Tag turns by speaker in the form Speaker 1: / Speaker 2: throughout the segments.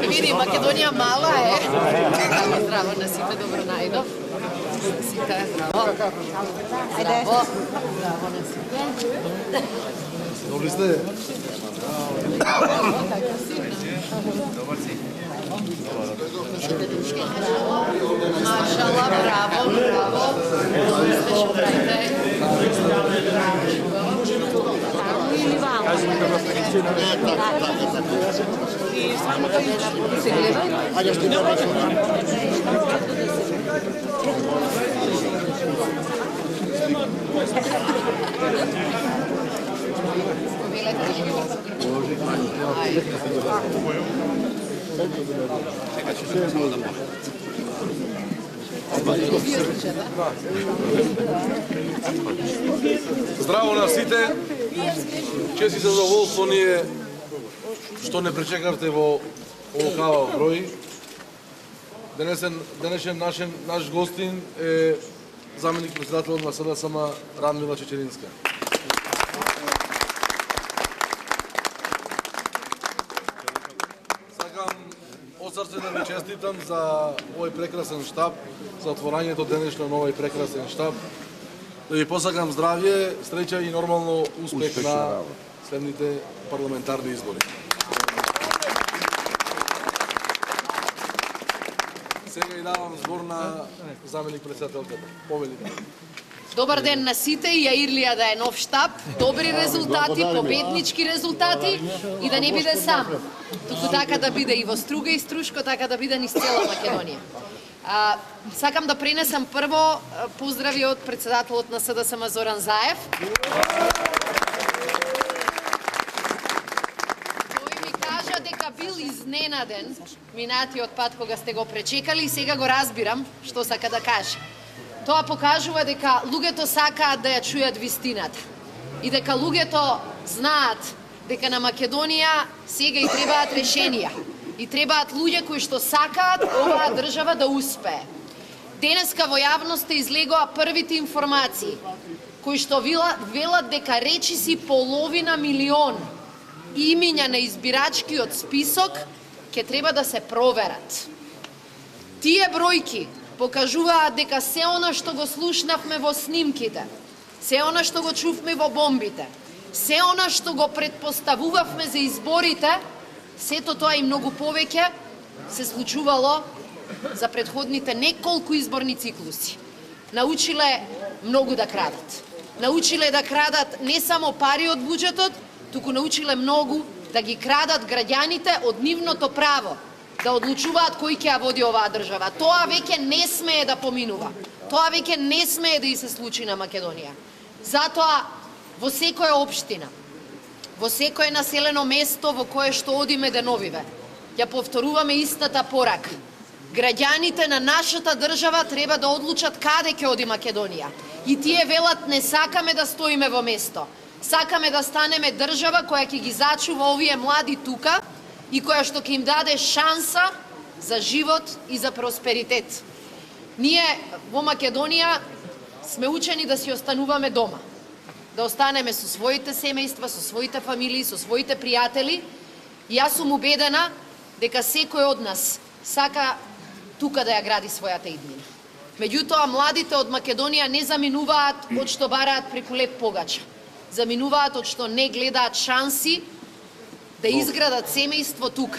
Speaker 1: Види, Македонија мала е. Здраво на сите, добро најдов. Сите, здраво. Здраво. Здраво на сите.
Speaker 2: Добри сте?
Speaker 3: Добар си.
Speaker 1: Машала, браво, браво. Сте што правите? Или вамо? И само да се гледа.
Speaker 2: Здраво на сите. Чест и задоволство ни е што не пречекавте во овакава број. Денешен наш гостин е заменик председател на СДСМ Радмила Чечеринска. Сакам од срце да ви честитам за овој прекрасен штаб, за отворањето денешно на овој прекрасен штаб. Да ви посакам здравје, среќа и нормално успех на следните парламентарни избори. Сега и давам збор на заменик председателката. Повелите.
Speaker 1: Добар ден на сите и Јаирлија да е нов штаб, добри резултати, победнички резултати и да не биде сам. Туку така да биде и во Струга и Струшко, така да биде низ цела Македонија. Сакам да пренесам прво поздрави од председателот на СДСМ Зоран Заев. Тој ми кажа дека бил изненаден минатиот пат кога сте го пречекали и сега го разбирам што сака да каже. Тоа покажува дека луѓето сакаат да ја чујат вистината и дека луѓето знаат дека на Македонија сега и требаат решенија и требаат луѓе кои што сакаат оваа држава да успее. Денеска во јавноста излегоа првите информации кои што велат дека речиси половина милион имиња на избирачкиот список ќе треба да се проверат. Тие бројки покажуваат дека се она што го слушнавме во снимките, се она што го чувме во бомбите, се она што го предпоставувавме за изборите, сето тоа и многу повеќе се случувало за предходните неколку изборни циклуси. Научиле многу да крадат. Научиле да крадат не само пари од буџетот, туку научиле многу да ги крадат граѓаните од нивното право да одлучуваат кој ќе ја води оваа држава. Тоа веќе не смее да поминува. Тоа веќе не смее да и се случи на Македонија. Затоа во секоја општина, во секое населено место во кое што одиме деновиве, ја повторуваме истата порака. Граѓаните на нашата држава треба да одлучат каде ќе оди Македонија. И тие велат не сакаме да стоиме во место. Сакаме да станеме држава која ќе ги зачува овие млади тука и која што ќе им даде шанса за живот и за просперитет. Ние во Македонија сме учени да си остануваме дома. Да останеме со своите семејства, со своите фамилии, со своите пријатели. И јас сум убедена дека секој од нас сака тука да ја гради својата иднина. Меѓутоа, младите од Македонија не заминуваат од што бараат преку леп погача. Заминуваат од што не гледаат шанси да изградат семејство тука.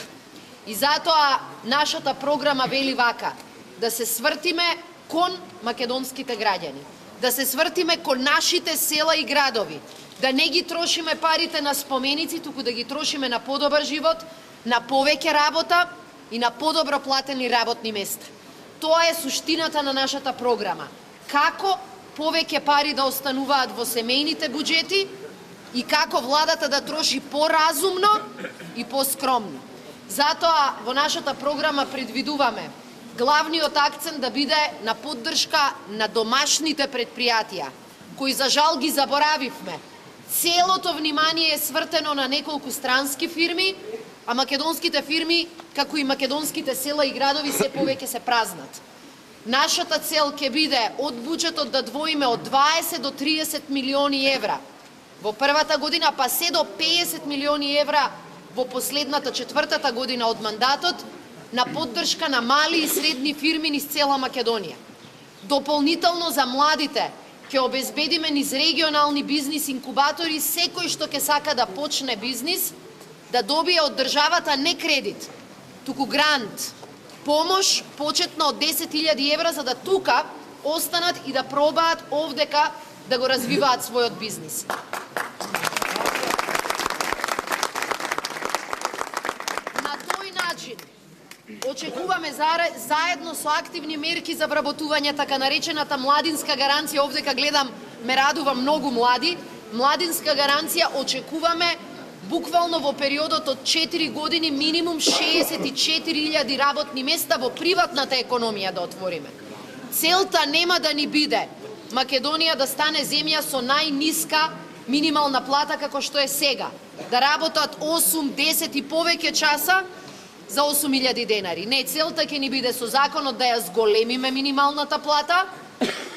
Speaker 1: И затоа нашата програма вели вака: да се свртиме кон македонските граѓани, да се свртиме кон нашите села и градови, да не ги трошиме парите на споменици, туку да ги трошиме на подобар живот, на повеќе работа и на подобро платени работни места. Тоа е суштината на нашата програма. Како повеќе пари да остануваат во семејните буџети и како владата да троши поразумно и поскромно. Затоа во нашата програма предвидуваме главниот акцент да биде на поддршка на домашните предпријатија, кои за жал ги заборавивме. Целото внимание е свртено на неколку странски фирми, а македонските фирми, како и македонските села и градови, се повеќе се празнат. Нашата цел ќе биде од буџетот да двоиме од 20 до 30 милиони евра во првата година, па се до 50 милиони евра во последната четвртата година од мандатот на поддршка на мали и средни фирми низ цела Македонија. Дополнително за младите ќе обезбедиме низ регионални бизнис инкубатори секој што ќе сака да почне бизнис да добие од државата не кредит, туку грант, помош почетна од 10.000 евра за да тука останат и да пробаат овдека да го развиваат својот бизнис. На тој начин очекуваме заедно со активни мерки за вработување така наречената младинска гаранција. Овдека гледам, ме радува многу млади. Младинска гаранција очекуваме буквално во периодот од 4 години минимум 64.000 работни места во приватната економија да отвориме. Целта нема да ни биде Македонија да стане земја со најниска минимална плата како што е сега. Да работат 8, 10 и повеќе часа за 8.000 денари. Не, целта ќе ни биде со законот да ја зголемиме минималната плата,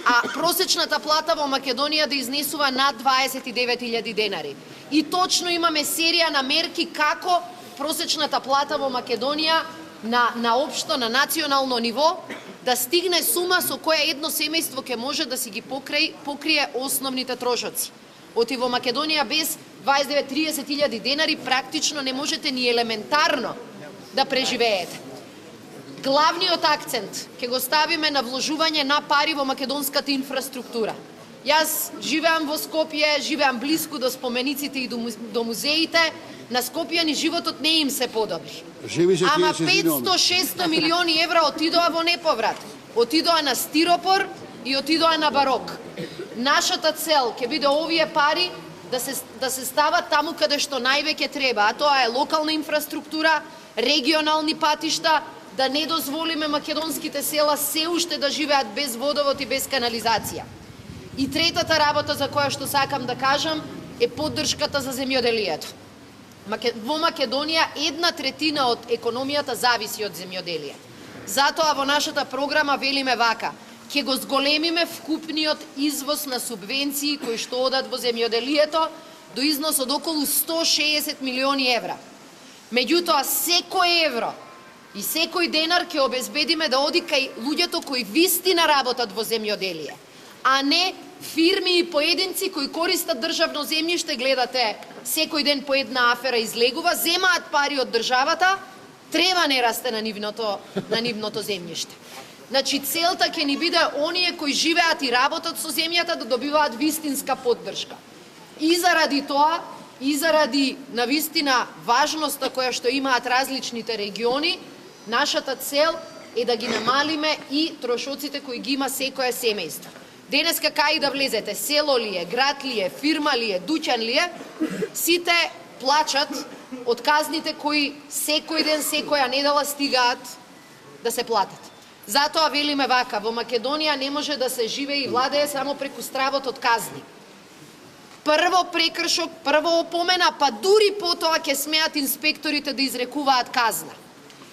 Speaker 1: а просечната плата во Македонија да изнесува над 29.000 денари. И точно имаме серија на мерки како просечната плата во Македонија на општо, на национално ниво, да стигне сума со која едно семејство ќе може да си ги покрие основните трошоци. Оти во Македонија без 29-30.000 денари практично не можете ни елементарно да преживеете. Главниот акцент ќе го ставиме на вложување на пари во македонската инфраструктура. Јас живеам во Скопје, живеам блиску до спомениците и до музеите. На скопјани животот не им се подобри. Ама 500-600 милиони евра отидоа во неповрат. Отидоа на стиропор и отидоа на барок. Нашата цел ќе биде овие пари да се стават таму каде што највеќе треба, а тоа е локална инфраструктура, регионални патишта, да не дозволиме македонските села се уште да живеат без водовод и без канализација. И третата работа за која што сакам да кажам е поддршката за земјоделието. Во Македонија 1/3 од економијата зависи од земјоделие. Затоа во нашата програма велиме вака: ќе го зголемиме вкупниот извоз на субвенции кои што одат во земјоделието до износ од околу 160 милиони евра. Меѓутоа, секој евро и секој денар ќе обезбедиме да оди кај луѓето кои вистина работат во земјоделие, а не фирми и поединци кои користат државно земјиште. Гледате, секој ден по една афера излегува, земаат пари од државата, трева не расте на нивното земјиште. Значи, целта ќе ни биде оние кои живеат и работат со земјата да добиваат вистинска поддршка. И заради тоа, и заради навистина важноста која што имаат различните региони, нашата цел е да ги намалиме и трошоците кои ги има секое семејство. Денеска кај да влезете, село ли е, град ли е, фирма ли е, дуќан ли е, сите плачат од казните кои секој ден, секоја недела стигаат да се платат. Затоа велиме вака: во Македонија не може да се живее и владее само преку стравот од казни. Прво прекршок, прво опомена, па дури потоа ќе смеат инспекторите да изрекуваат казна.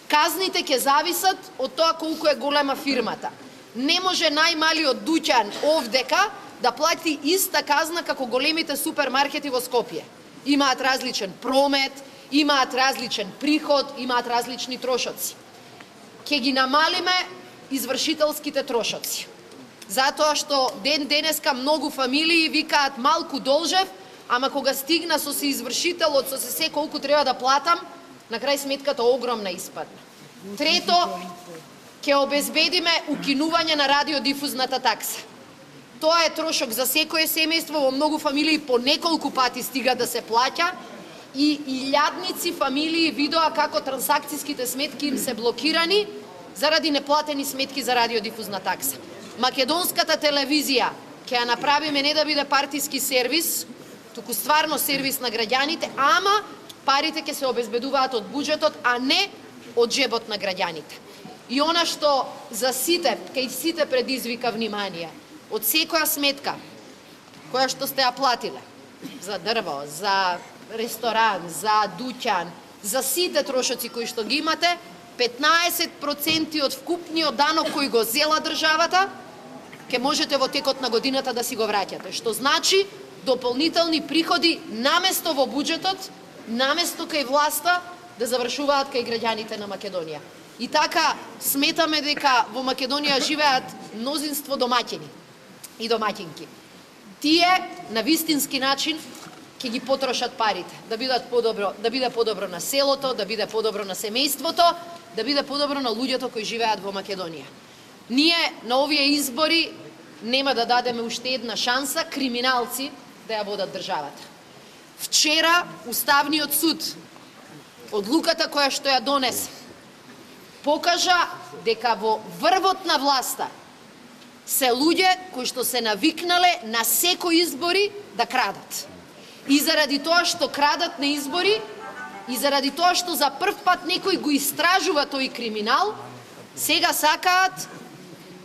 Speaker 1: Казните ќе зависат од тоа колку е голема фирмата. Не може најмалиот дуќан овдека да плати иста казна како големите супермаркети во Скопје. Имаат различен промет, имаат различен приход, имаат различни трошоци. Ќе ги намалиме извршителските трошоци. Затоа што денеска многу фамилии викаат малку должев, ама кога стигна со се извршителот, со се колку треба да платам, на крај сметката огромна испадна. Трето, ќе обезбедиме укинување на радиодифузната такса. Тоа е трошок за секое семејство, во многу фамилии по неколку пати стига да се плаќа и илјадници фамилии видоа како трансакцијските сметки им се блокирани заради неплатени сметки за радиодифузна такса. Македонската телевизија ќе ја направиме не да биде партиски сервис, туку стварно сервис на граѓаните, ама парите ќе се обезбедуваат од буџетот, а не од джебот на граѓаните. И она што за сите, кај сите предизвика внимание, од секоја сметка која што сте ја платиле, за дрво, за ресторан, за дуќан, за сите трошоци кои што ги имате, 15% од вкупниот данок кој го зела државата, ќе можете во текот на годината да си го враќате. Што значи дополнителни приходи наместо во буџетот, наместо кај власта, да завршуваат кај граѓаните на Македонија. И така сметаме дека во Македонија живеат мнозинство домаќини и домаќинки. Тие на вистински начин ќе ги потрошат парите, да биде подобро на селото, да биде подобро на семејството, да биде подобро на луѓето кои живеат во Македонија. Ние на овие избори нема да дадеме уште една шанса криминалци да ја водат државата. Вчера Уставниот суд, одлуката која што ја донесе, покажа дека во врвот на власта се луѓе кои што се навикнале на секој избори да крадат. И заради тоа што крадат на избори, и заради тоа што за прв пат некој го истражува тој криминал, сега сакаат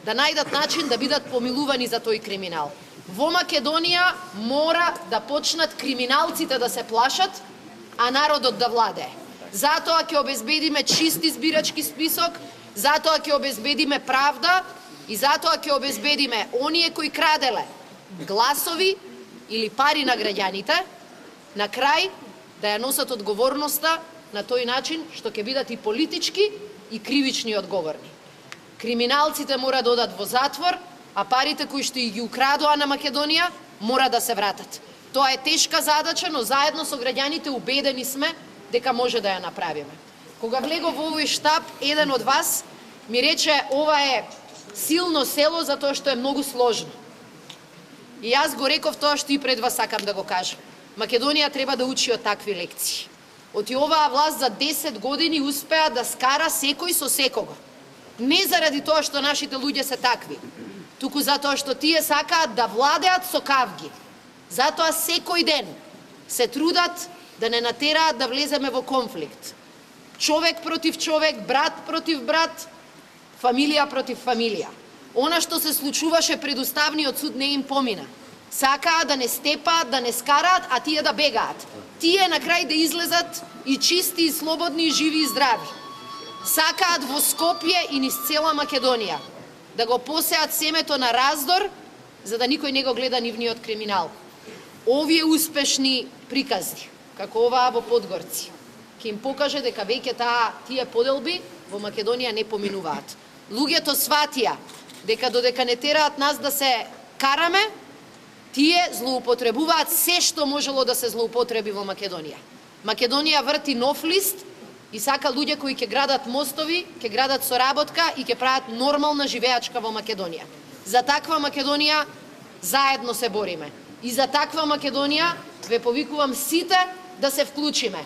Speaker 1: да најдат начин да бидат помилувани за тој криминал. Во Македонија мора да почнат криминалците да се плашат, а народот да владее. Затоа ќе обезбедиме чист избирачки список, затоа ќе обезбедиме правда и затоа ќе обезбедиме оние кои краделе гласови или пари на граѓаните, на крај да ја носат одговорноста на тој начин што ќе бидат и политички и кривични одговорни. Криминалците мора да одат во затвор, а парите кои што ги украдоа на Македонија мора да се вратат. Тоа е тешка задача, но заедно со граѓаните убедени сме дека може да ја направиме. Кога влегов во овој штаб, еден од вас ми рече ова е силно село затоа што е многу сложно. И јас го реков тоа што и пред вас сакам да го кажам. Македонија треба да учи од такви лекции. Оти оваа власт за 10 години успеа да скара секој со секого. Не заради тоа што нашите луѓе се такви, туку затоа што тие сакаат да владеат со кавги. Затоа секој ден се трудат да не натераат да влеземе во конфликт. Човек против човек, брат против брат, фамилија против фамилија. Она што се случуваше пред Уставниот суд не им помина. Сакаат да не степаат, да не скараат, а тие да бегаат. Тие на крај да излезат и чисти, и слободни, и живи и здрави. Сакаат во Скопје и низ цела Македонија да го посеат семето на раздор, за да никој не го гледа нивниот криминал. Овие успешни прикази, како оваа во Подгорци, ќе им покаже дека веќе тие поделби во Македонија не поминуваат. Луѓето сватија дека додека не тераат нас да се караме, тие злоупотребуваат се што можело да се злоупотреби во Македонија. Македонија врти нов лист и сака луѓе кои ќе градат мостови, ќе градат соработка и ќе прават нормална живеачка во Македонија. За таква Македонија заедно се бориме. И за таква Македонија ве повикувам сите да се вклучиме,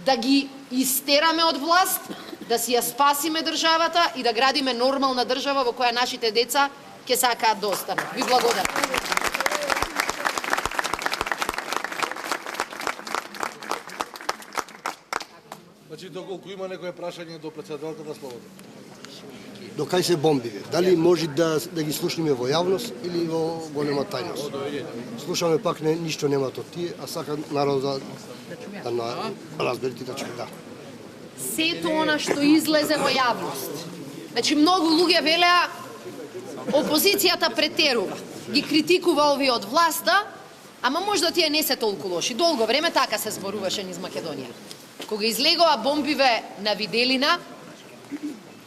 Speaker 1: да ги истераме од власт, да си ја спасиме државата и да градиме нормална држава во која нашите деца ќе сакаат да останат. Ви благодарам.
Speaker 2: Значи, доколку има некое прашање до председателката, слободно.
Speaker 4: До кај се бомбиве? Дали може да ги слушнеме во јавност или во голема тајност? Слушаме пак ништо немат од тие, а сака народот да разбере и да чуе. Да.
Speaker 1: Сето она што излезе во јавност. Значи, многу луѓе велеа опозицијата претерува. Ги критикува овие од власта, ама можда тие не се толку лоши. Долго време така се зборуваше низ Македонија. Кога излегоа бомбиве на Виделина,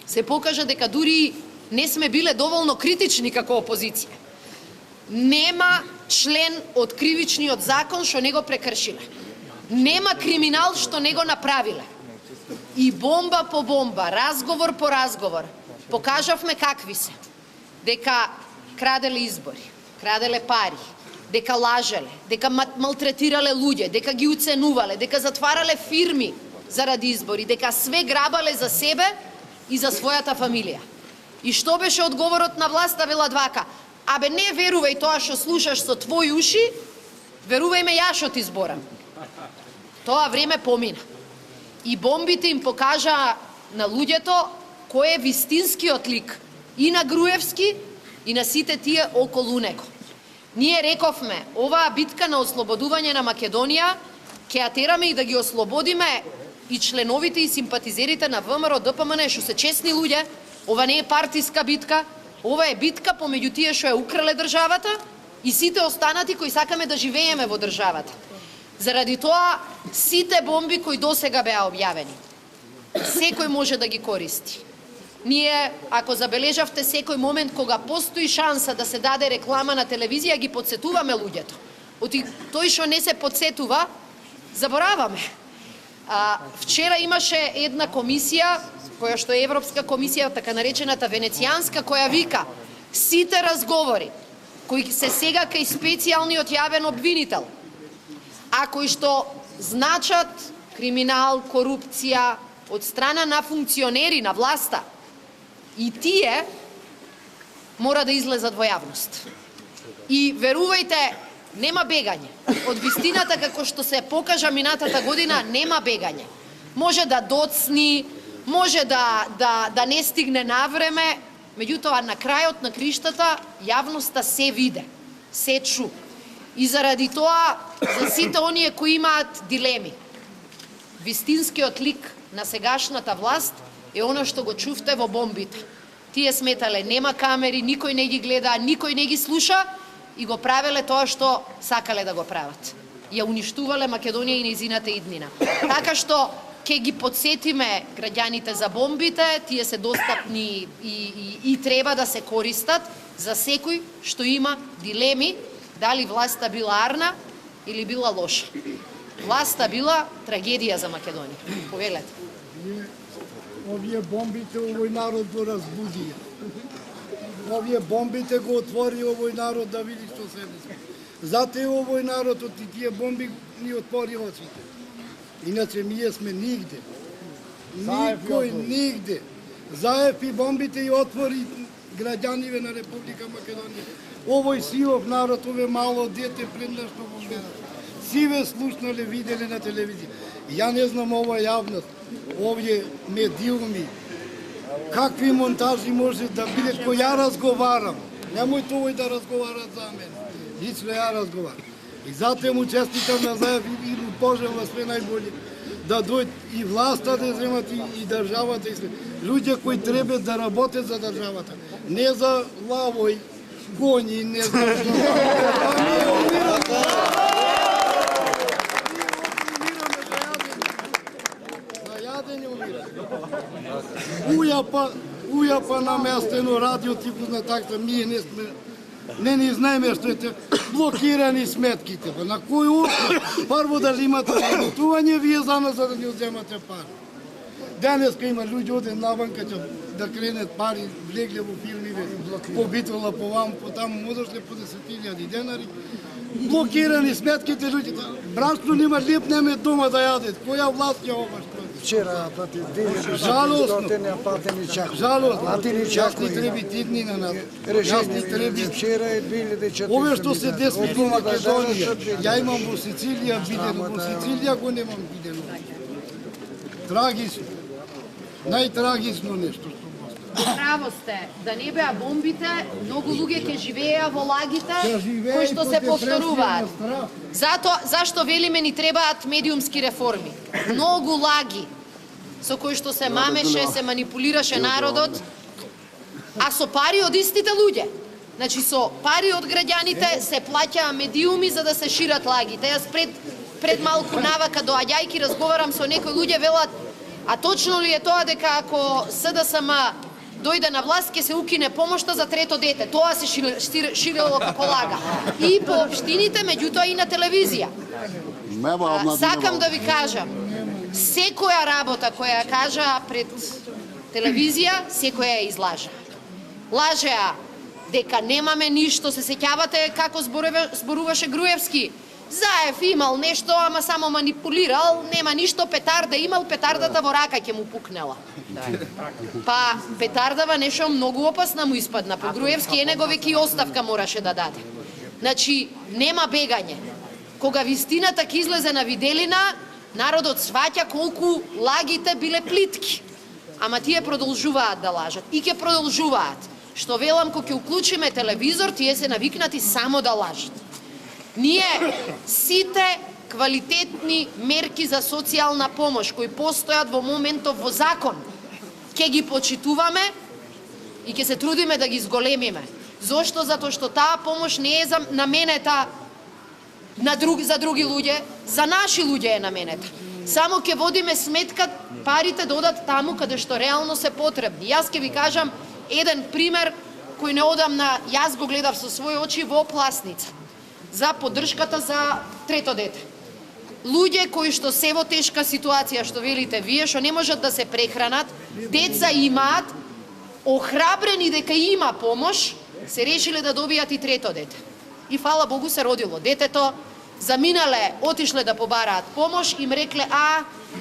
Speaker 1: се покажа дека дури не сме биле доволно критични како опозиција. Нема член од кривичниот закон што не го прекршиле. Нема криминал што не го направиле. И бомба по бомба, разговор по разговор, покажавме какви се. Дека краделе избори, краделе пари, дека лажеле, дека малтретирале луѓе, дека ги уценувале, дека затварале фирми заради избори, дека све грабале за себе и за својата фамилија. И што беше одговорот на власта? Велат вака: Абе, не верувај тоа што слушаш со твои уши, верувај ме ја што ти зборам. Тоа време помина. И бомбите им покажа на луѓето кој е вистинскиот лик и на Груевски и на сите тие околу него. Ние рековме, оваа битка на ослободување на Македонија ќе ја тераме и да ги ослободиме и членовите и симпатизерите на ВМРО ДПМН, што се честни луѓе. Ова не е партиска битка, ова е битка помеѓу тие што ја украле државата и сите останати кои сакаме да живееме во државата. Заради тоа, сите бомби кои досега беа објавени, секој може да ги користи. Ние, ако забележавте секој момент кога постои шанса да се даде реклама на телевизија, ги подсетуваме луѓето. Тој што не се подсетува, забораваме. Вчера имаше една комисија, која што е Европска комисија, така наречената Венецијанска, која вика сите разговори кои се сега кај специјалниот јавен обвинител, а кои што значат криминал, корупција од страна на функционери на власта, и тие мора да излезат во јавност. И верувајте, нема бегање. Од вистината како што се покажа минатата година, нема бегање. Може да доцни, може да не стигне на време, меѓутоа на крајот на криштата јавноста се виде, се чу. И заради тоа, за сите оние кои имаат дилеми, вистинскиот лик на сегашната власт е оно што го чувте во бомбите. Тие сметале нема камери, никој не ги гледа, никој не ги слуша и го правеле тоа што сакале да го прават. Ја уништувале Македонија и нејзината иднина. Така што ќе ги подсетиме граѓаните за бомбите, тие се достапни и треба да се користат за секој што има дилеми дали власта била арна или била лоша. Власта била трагедија за Македонија. Повелете.
Speaker 5: Овие бомбите овој народ го разбудија. Овие бомбите го отвори овој народ да види што се деси. Затоа овој народ од тие бомби ни отвори очите. Иначе ние сме нигде. Никој нигде. Заев и бомбите и отвори граѓаниве на Република Македонија. Овој сивов народ, ове мало дете пред нас што бомбера. Сиве слушнале, виделе на телевизија. Ја не знам ова јавност, овие медиуми, какви монтажи може да биде кој ја разговарам. Немојте овој да разговарат за мене. Лично ја разговарам. И затоа му честитам на Заев и му пожелам све најбоље. Да дојдат и власта да земат и државата и све. Луѓе кои треба да работат за државата. Не за лавој, гоњи, не за Ујапа наместено радио типу на такса, ние не сме, не ни знаеме што е блокирани сметките. На кој услов? Прво да имате работување вие за нас за да ни одземате пари. Денеска има луѓе оден наванка да кренет пари, влегле во фирмиве, по битола, по вам, по таму, одошле по 10.000 денари. Блокирани сметките луѓе. Браншно нема леп, нема дома да јадет. Која власт ја ова што?
Speaker 6: Вчера платив 2.600 неплатени чак.
Speaker 5: Жалост,
Speaker 6: а ти ни
Speaker 5: јас ни
Speaker 6: чакој.
Speaker 5: треби тидни на нас. Јас
Speaker 6: Решение
Speaker 5: ни треби.
Speaker 6: вчера е 2.400.
Speaker 5: Ове што се деси во Македонија, ја имам во Сицилија видено, во Сицилија го немам видено. Трагично. Најтрагично нешто што го.
Speaker 1: Право сте, да не беа бомбите, многу луѓе ќе живееа во лагите кои што се повторуваат. Зашто велиме ни требаат медиумски реформи? Многу лаги со кои што се мамеше, се манипулираше народот, а со пари од истите луѓе. Значи со пари од граѓаните се плаќаа медиуми за да се шират лагите. Јас пред малку навака доаѓајки разговарам со некои луѓе, велат: а точно ли е тоа дека ако СДСМ дојде на власт ќе се укине помошта за трето дете? Тоа се ширело како лага. И по општините, меѓутоа и на телевизија. Сакам да ви кажам, секоја работа која ја кажа пред телевизија, секоја ја излажа. Лажеа дека немаме ништо, се сеќавате како зборуваше Груевски. Заев имал нешто, ама само манипулирал, нема ништо, петарда имал, петардата во рака ќе му пукнела. Па петардава нешто многу опасна му испадна. По Груевски него веќе оставка мораше да даде. Значи, нема бегање. Кога вистината ќе излезе на виделина, народот сваќа колку лагите биле плитки. Ама тие продолжуваат да лажат и ќе продолжуваат. Што велам, кога ќе уклучиме телевизор, тие се навикнати само да лажат. Ние сите квалитетни мерки за социјална помош кои постојат во моментов во закон, ќе ги почитуваме и ќе се трудиме да ги зголемиме. Зошто? Затоа што таа помош не е наменета за други луѓе, за наши луѓе е наменета. Само ќе водиме сметка парите да одат таму каде што реално се потребни. Јас ќе ви кажам еден пример кој неодамна јас го гледав со своји очи во Пласница за поддршката за трето дете. Луѓе кои што се во тешка ситуација, што велите вие, што не можат да се прехранат, деца имаат, охрабрени дека има помош, се решиле да добијат и трето дете. И фала Богу се родило детето, заминале, отишле да побараат помош, им рекле,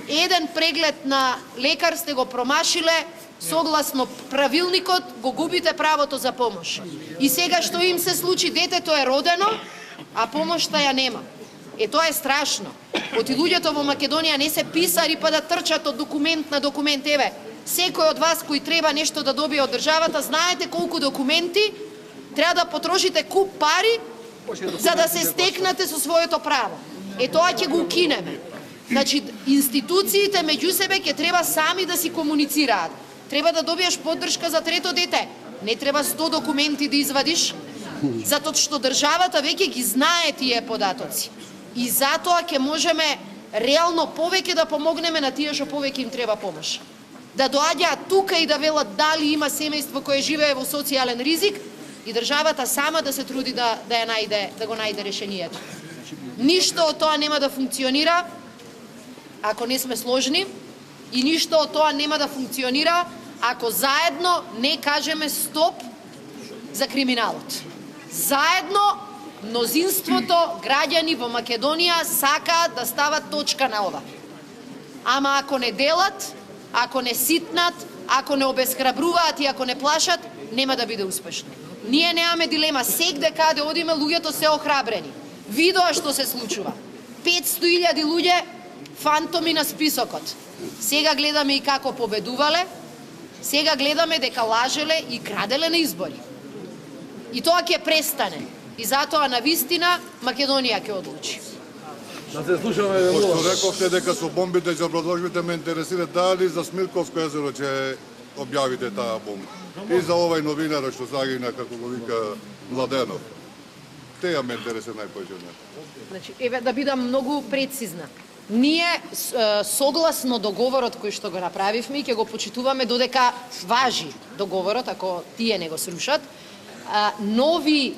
Speaker 1: еден преглед на лекар сте го промашиле, согласно правилникот го губите правото за помош. И сега што им се случи, детето е родено, а помошта ја нема. Тоа е страшно. Оти луѓето во Македонија не се писари па да трчат од документ на документ. Еве, секој од вас кој треба нешто да добие од државата, знаете колку документи треба да потрошите куп пари за да се стекнете со своето право. Тоа ќе го укинеме. Значи, институциите меѓу себе ќе треба сами да си комуницираат. Треба да добиеш поддршка за трето дете. Не треба 100 документи да извадиш, затоа што државата веќе ги знае тие податоци. И затоа ќе можеме реално повеќе да помогнеме на тие што повеќе им треба помош. Да доаѓаат тука и да велат дали има семејство кое живее во социјален ризик и државата сама да се труди да го најде решението. Ништо од тоа нема да функционира ако не сме сложни и ништо од тоа нема да функционира ако заедно не кажеме стоп за криминалот. Заедно мнозинството граѓани во Македонија сакаат да стават точка на ова. Ама ако не делат, ако не ситнат, ако не обесхрабруваат и ако не плашат, нема да биде успешно. Ние немаме дилема, сегде каде одиме луѓето се охрабрени. Видоа што се случува. 500.000 луѓе фантоми на списокот. Сега гледаме и како победувале, сега гледаме дека лажеле и краделе на избори. И тоа ќе престане. И затоа на вистина Македонија ќе одлучи.
Speaker 2: Да се слушаме,
Speaker 7: Пошто рековте дека со бомбите за продолжбите ме интересира дали за Смилковско езеро ќе објавите таа бомба. И за овај новинар што загина, како го вика Младенов. Теја ме интересира најпојќе.
Speaker 1: Значи, еве да бидам многу прецизна. Ние согласно договорот кој што го направивме, ќе го почитуваме додека важи договорот, ако тие не го срушат. Нови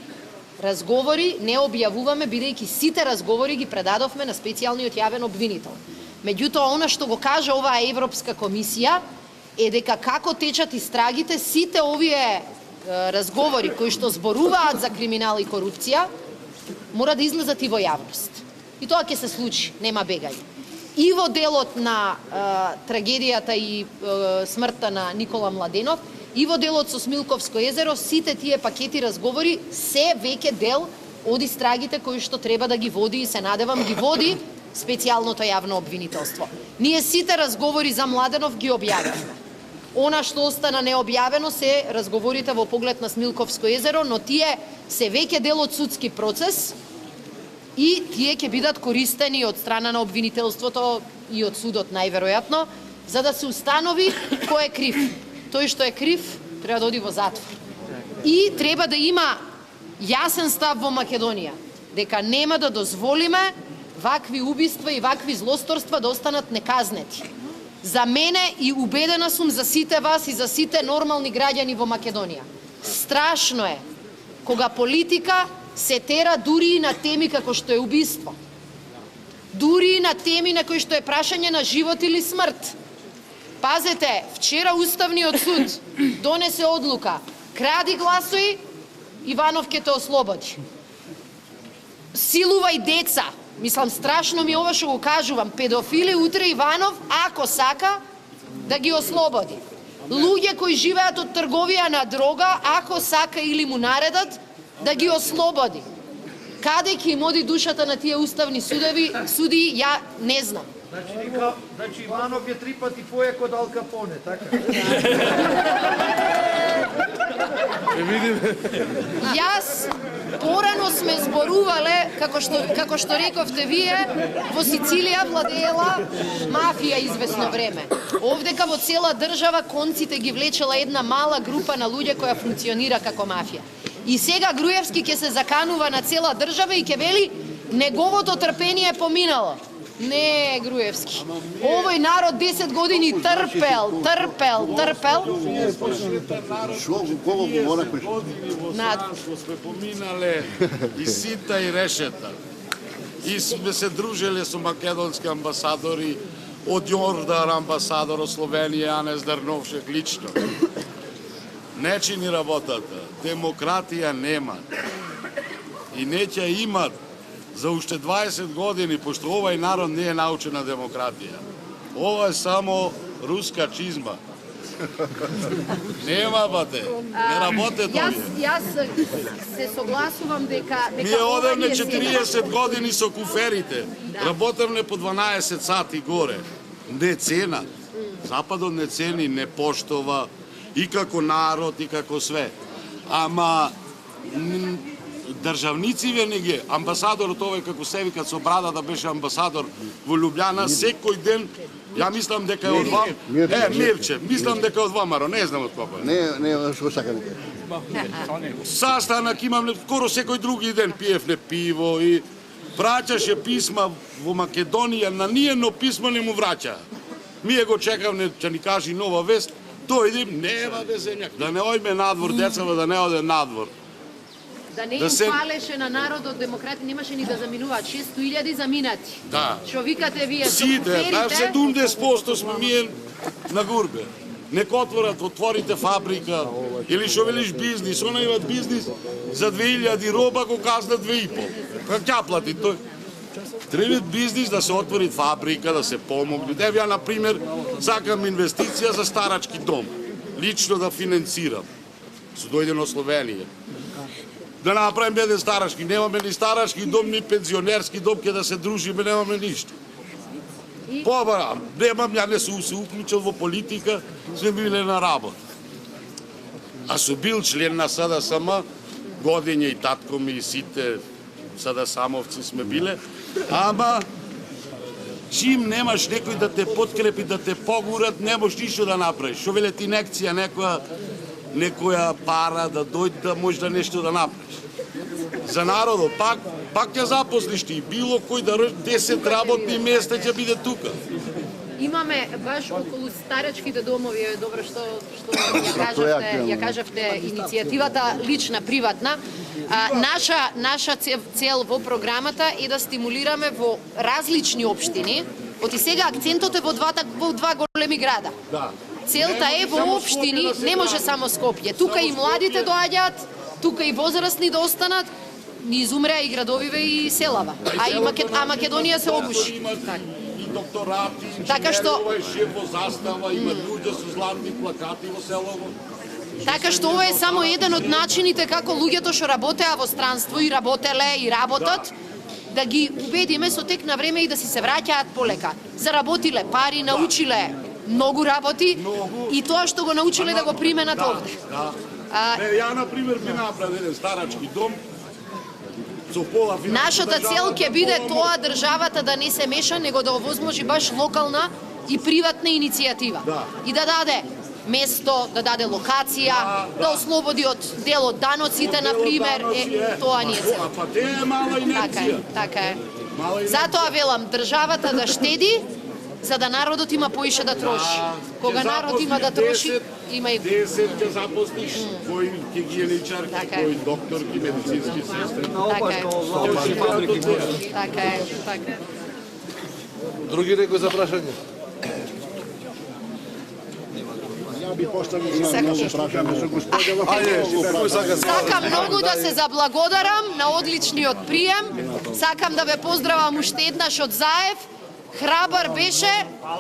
Speaker 1: разговори не објавуваме, бидејќи сите разговори ги предадовме на специјалниот јавен обвинител. Меѓутоа, она што го кажа оваа Европска комисија е дека како течат истрагите, сите овие разговори кои што зборуваат за криминал и корупција, мора да излезат и во јавност. И тоа ќе се случи, нема бегање. И во делот на трагедијата и смртта на Никола Младенов, и во делот со Смилковско езеро, сите тие пакети разговори се веќе дел од истрагите кои што треба да ги води и се надевам ги води специјалното јавно обвинителство. Ние сите разговори за Младенов ги објавивме. Она што остана необјавено се разговорите во поглед на Смилковско езеро, но тие се веќе дел од судски процес и тие ќе бидат користени од страна на обвинителството и од судот најверојатно, за да се установи кој е крив. Тој што е крив треба да оди во затвор. И треба да има јасен став во Македонија дека нема да дозволиме вакви убиства и вакви злосторства да останат неказнети. За мене и убедена сум за сите вас и за сите нормални граѓани во Македонија. Страшно е кога политика се тера дури и на теми како што е убиство. Дури и на теми на кои што е прашање на живот или смрт. Пазете, вчера Уставниот суд донесе одлука. Кради гласови, Иванов ќе те ослободи. Силувај деца, Мислам, страшно ми ова што го кажувам. Педофили утре Иванов, ако сака, да ги ослободи. Луѓе кои живеат од трговија на дрога, ако сака или му наредат, да ги ослободи. Каде ќе им оди душата на тие уставни суди, ја не знам.
Speaker 8: Значи Иванов е 3 пати поек од Ал Капоне, така?
Speaker 1: Јас порано сме зборувале, како што рековте вие, во Сицилија владеела мафија известно време. Овдека во цела држава конците ги влечела една мала група на луѓе која функционира како мафија. И сега Груевски ќе се заканува на цела држава и ќе вели неговото трпение е поминало. Не, Груевски. Овој народ 10 години трпел.
Speaker 9: Кого говоракме?
Speaker 3: Што сме поминале и сита и решета. И сме се дружеле со македонски амбасадори, од Јордар амбасадор од Словенија, Анес Дарновшек лично. Не чини работата. Демократија нема. И неќе имат за уште 20 години, пошто овај народ не е научен на демократија. Ова е само руска чизма. Нема, бате. Не работе тоа.
Speaker 1: Јас се согласувам дека
Speaker 3: Ние одевме 40 години со куферите. Работевме по 12 сати горе. Не цена. Западот не цени, не поштова и како народ, и како све. Ама државници винаги, амбасадорот овој како се вика со брада да беше амбасадор во Лјубљана, секој ден, ја мислам дека е од вам, Мирче, мислам дека е од Вамаро, не знам од кога.
Speaker 9: Не, што сакам.
Speaker 3: Састанак имам скоро секој други ден, пиевне пиво и враќаше писма во Македонија, на ниједно писмо не му враќа. Ние го чекавме, ќе ни кажи нова вест, дојдем, нема везењак, да не ојме надвор, децава да не оде надвор.
Speaker 1: Да не им фалеше на народот демократи, немаше ни да заминуваат 600.000 заминати.
Speaker 3: Да.
Speaker 1: Што викате вие со
Speaker 3: Сите,
Speaker 1: куферите?
Speaker 3: 70% сме ние на гурбе. Нека отворите фабрика или што велиш бизнис, она имат бизнис за 2000 роба го казна 2,5. Как ќе плати тој? Треба бизнис да се отвори фабрика, да се помогне. Еве ја, например, сакам инвестиција за старачки дом. Лично да финансирам. Со дојден од Словенија. Да направим еден старачки. Немаме ни старачки дом, ни пензионерски дом, ке да се дружиме, немаме ништо. Побара, немам, ја не сум се уклучил во политика, сме биле на работа. А су бил член на СДСМ, годиње и татко ми и сите СДСМовци сме биле, ама чим немаш некој да те подкрепи, да те погурат, не можеш ништо да направиш. Шо веле ти инекција, некоја пара да дојде, да можеш да нешто да направиш. За народот, пак ќе запослиш ти, било кој да 10 работни места ќе биде тука.
Speaker 1: Имаме баш околу старачките домови, е добро што ја кажавте иницијативата лична, приватна. Наша цел во програмата е да стимулираме во различни општини. Оти сега акцентот е во два големи града. Целта е во општини, не може само Скопје. Тука и младите доаѓаат, тука и возрастни да останат, ни изумреа и градовиве и селава. А Македонија се обуши.
Speaker 3: И докторати,
Speaker 1: така што
Speaker 3: ова е шеф во застава, има луѓе со златни плакати во селово.
Speaker 1: Така што ова е само еден од начините како луѓето што работеа во странство и работеле и работат, да ги убедиме со тек на време и да си се враќаат полека. Заработиле пари, научиле многу работи и тоа што го научиле да го применат овде.
Speaker 3: Ја, например, би направил еден старачки дом.
Speaker 1: Нашата цел ќе биде тоа државата да не се меша, него да овозможи баш локална и приватна иницијатива. И да даде место, да даде локација, да ослободи од дел од даноците, например, тоа ни е цел.
Speaker 3: Па те е мала инерција.
Speaker 1: Така е. Затоа велам, државата да штеди, за да народот има поише да троши. Кога народ има да троши, има и
Speaker 3: 10 ќе запослиш, кој хигиеничарки, кој докторки, медицински сестри.
Speaker 1: Така е.
Speaker 2: Други некои за прашање?
Speaker 9: Ја би поставил прашање за господјава.
Speaker 1: Сакам многу да се заблагодарам на одличниот прием. Сакам да ве поздравам уште еднаш од Заев. Храбар беше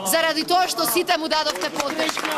Speaker 1: заради тоа што сите му дадовте поддршка.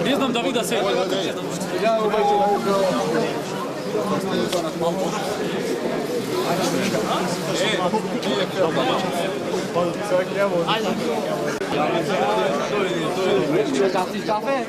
Speaker 10: Не знам да видя се. Кафе?